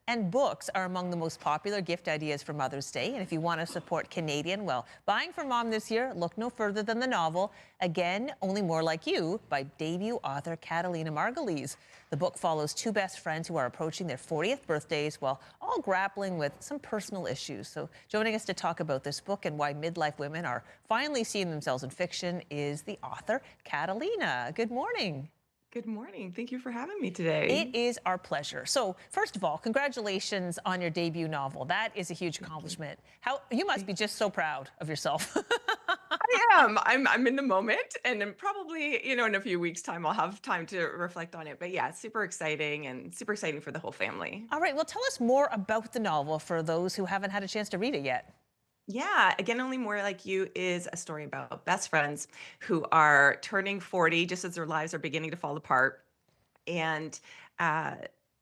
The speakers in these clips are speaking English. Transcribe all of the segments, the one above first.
and books are among the most popular gift ideas for Mother's Day. And if you want to support Canadian, well, buying for mom this year, look no further than the novel, Again, Only More Like You, by debut author Catalina Margulis. The book follows two best friends who are approaching their 40th birthdays while all grappling with some personal issues. So joining us to talk about this book and why midlife women are finally seeing themselves in fiction is the author, Catalina. Good morning. Good morning. Thank you for having me today. It is our pleasure. So, first of all, congratulations on your debut novel. That is a huge Thank you. accomplishment. How you must Thank be just so proud of yourself. I am. I'm in the moment, and then probably, in a few weeks' time, I'll have time to reflect on it. But yeah, it's super exciting and super exciting for the whole family. All right, well, tell us more about the novel for those who haven't had a chance to read it yet. Yeah, Again, Only More Like You is a story about best friends who are turning 40 just as their lives are beginning to fall apart. And uh,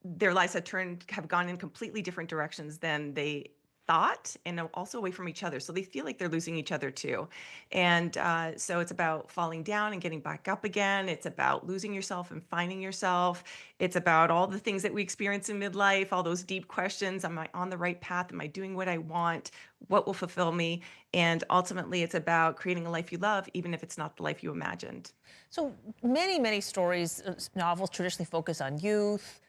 their lives have gone in completely different directions than they thought, and also away from each other. So they feel like they're losing each other too. And so it's about falling down and getting back up again. It's about losing yourself and finding yourself. It's about all the things that we experience in midlife, all those deep questions. Am I on the right path? Am I doing what I want? What will fulfill me? And ultimately, it's about creating a life you love, even if it's not the life you imagined. So, many stories, novels traditionally focus on youth,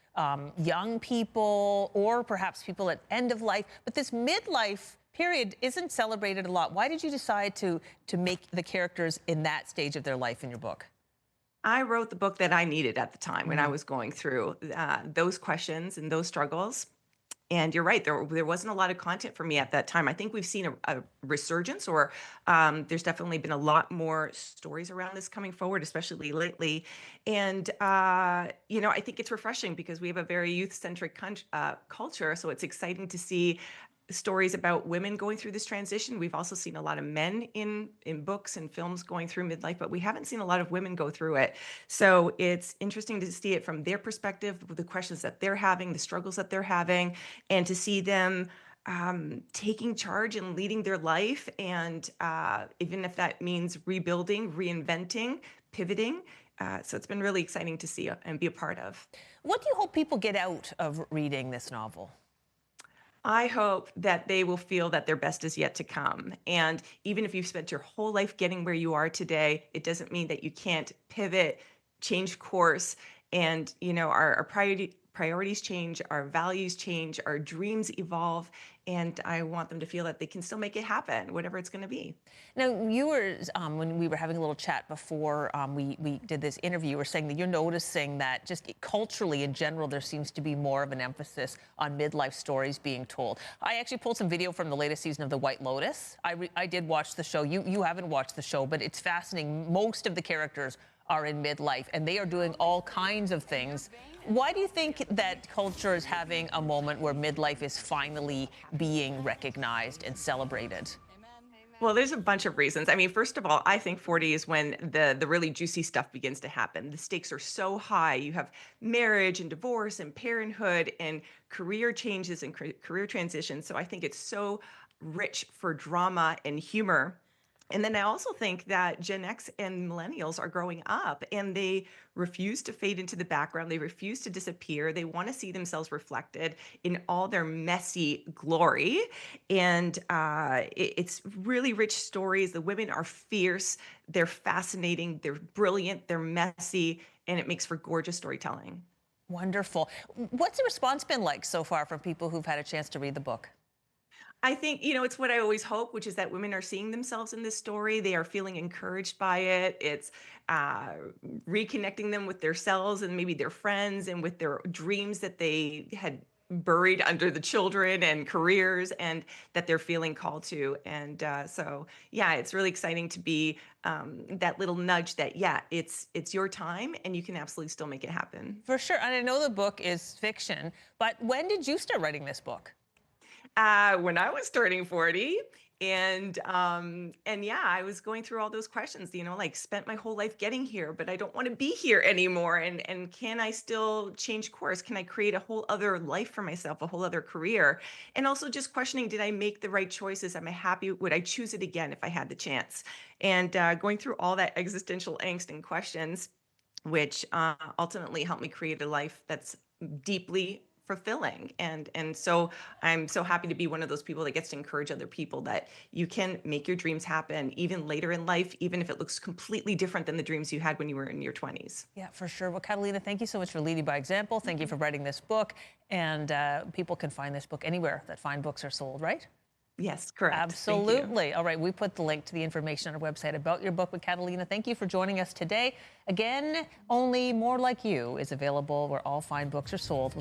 young people, or perhaps people at end of life. But this midlife period isn't celebrated a lot. Why did you decide to make the characters in that stage of their life in your book? I wrote the book that I needed at the time when I was going through those questions and those struggles. And you're right, there wasn't a lot of content for me at that time. I think we've seen a resurgence, or there's definitely been a lot more stories around this coming forward, especially lately. And I think it's refreshing because we have a very youth-centric culture, so it's exciting to see stories about women going through this transition. We've also seen a lot of men in books and films going through midlife, but we haven't seen a lot of women go through it. So it's interesting to see it from their perspective, the questions that they're having, the struggles that they're having, and to see them taking charge and leading their life. And even if that means rebuilding, reinventing, pivoting. So it's been really exciting to see and be a part of. What do you hope people get out of reading this novel? I hope that they will feel that their best is yet to come. And even if you've spent your whole life getting where you are today, it doesn't mean that you can't pivot, change course, and our priorities change, our values change, our dreams evolve, and I want them to feel that they can still make it happen, whatever it's going to be. Now, you were, when we were having a little chat before we did this interview, you were saying that you're noticing that just culturally in general, there seems to be more of an emphasis on midlife stories being told. I actually pulled some video from the latest season of The White Lotus. I did watch the show. You haven't watched the show, but it's fascinating. Most of the characters are in midlife, and they are doing all kinds of things. Why do you think that culture is having a moment where midlife is finally being recognized and celebrated? Well, there's a bunch of reasons. I mean, first of all, I think 40 is when the really juicy stuff begins to happen. The stakes are so high. You have marriage and divorce and parenthood and career changes and career transitions. So I think it's so rich for drama and humor. And then I also think that Gen X and millennials are growing up and they refuse to fade into the background. They refuse to disappear. They want to see themselves reflected in all their messy glory. And it's really rich stories. The women are fierce, they're fascinating, they're brilliant, they're messy, and it makes for gorgeous storytelling. Wonderful. What's the response been like so far from people who've had a chance to read the book? I think, it's what I always hope, which is that women are seeing themselves in this story. They are feeling encouraged by it. It's uh, reconnecting them with their selves and maybe their friends and with their dreams that they had buried under the children and careers and that they're feeling called to. And so, yeah, it's really exciting to be that little nudge that, yeah, it's your time and you can absolutely still make it happen. For sure. And I know the book is fiction, but when did you start writing this book? When I was turning 40, and yeah, I was going through all those questions, like spent my whole life getting here, but I don't want to be here anymore. And can I still change course? Can I create a whole other life for myself, a whole other career? And also just questioning, did I make the right choices? Am I happy? Would I choose it again if I had the chance? And going through all that existential angst and questions, which ultimately helped me create a life that's deeply fulfilling. And so I'm so happy to be one of those people that gets to encourage other people that you can make your dreams happen even later in life, even if it looks completely different than the dreams you had when you were in your 20s. Yeah, for sure. Well, Catalina, thank you so much for leading by example. Thank you for writing this book. And people can find this book anywhere that fine books are sold, right? Yes, correct. Thank you. Absolutely. All right, we put the link to the information on our website about your book with Catalina. Thank you for joining us today. Again, only More Like You is available where all fine books are sold.